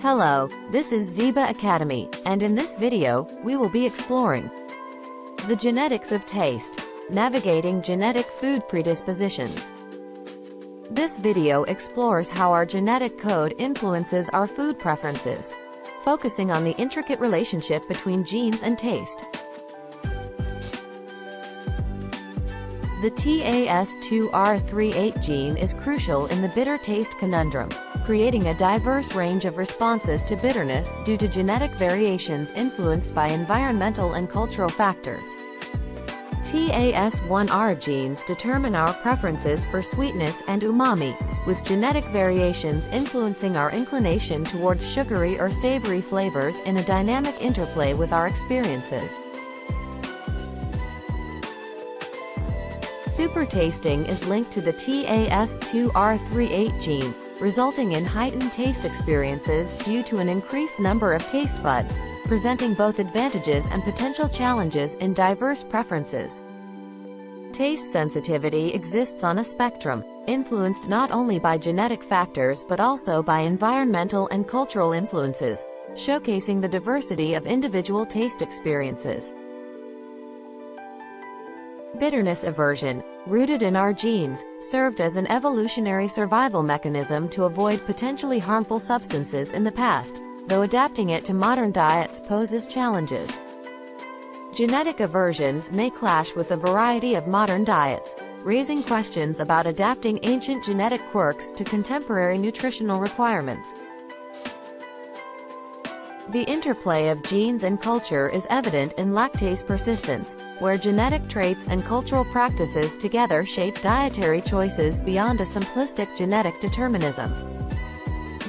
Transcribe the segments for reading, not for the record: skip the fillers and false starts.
Hello, this is Zeba Academy, and in this video, we will be exploring the genetics of taste, navigating genetic food predispositions. This video explores how our genetic code influences our food preferences, focusing on the intricate relationship between genes and taste. The TAS2R38 gene is crucial in the bitter taste conundrum, creating a diverse range of responses to bitterness due to genetic variations influenced by environmental and cultural factors. TAS1R genes determine our preferences for sweetness and umami, with genetic variations influencing our inclination towards sugary or savory flavors in a dynamic interplay with our experiences. Supertasting is linked to the TAS2R38 gene, resulting in heightened taste experiences due to an increased number of taste buds, presenting both advantages and potential challenges in diverse preferences. Taste sensitivity exists on a spectrum, influenced not only by genetic factors but also by environmental and cultural influences, showcasing the diversity of individual taste experiences. Bitterness aversion, rooted in our genes, served as an evolutionary survival mechanism to avoid potentially harmful substances in the past, though adapting it to modern diets poses challenges. Genetic aversions may clash with a variety of modern diets, raising questions about adapting ancient genetic quirks to contemporary nutritional requirements. The interplay of genes and culture is evident in lactase persistence, where genetic traits and cultural practices together shape dietary choices beyond a simplistic genetic determinism.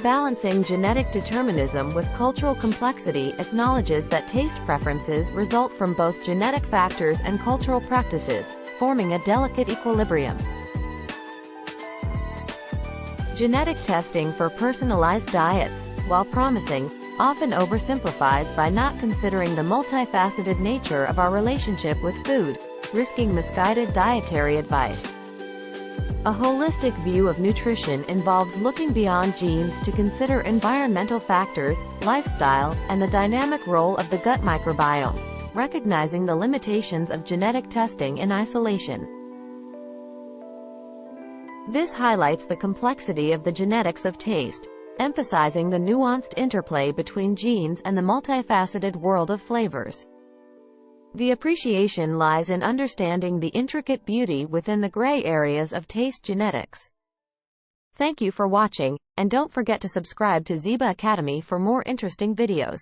Balancing genetic determinism with cultural complexity acknowledges that taste preferences result from both genetic factors and cultural practices, forming a delicate equilibrium. Genetic testing for personalized diets, while promising, often oversimplifies by not considering the multifaceted nature of our relationship with food, risking misguided dietary advice. A holistic view of nutrition involves looking beyond genes to consider environmental factors, lifestyle, and the dynamic role of the gut microbiome, recognizing the limitations of genetic testing in isolation. This highlights the complexity of the genetics of taste, emphasizing the nuanced interplay between genes and the multifaceted world of flavors. The appreciation lies in understanding the intricate beauty within the gray areas of taste genetics. Thank you for watching, and don't forget to subscribe to Zeba Academy for more interesting videos.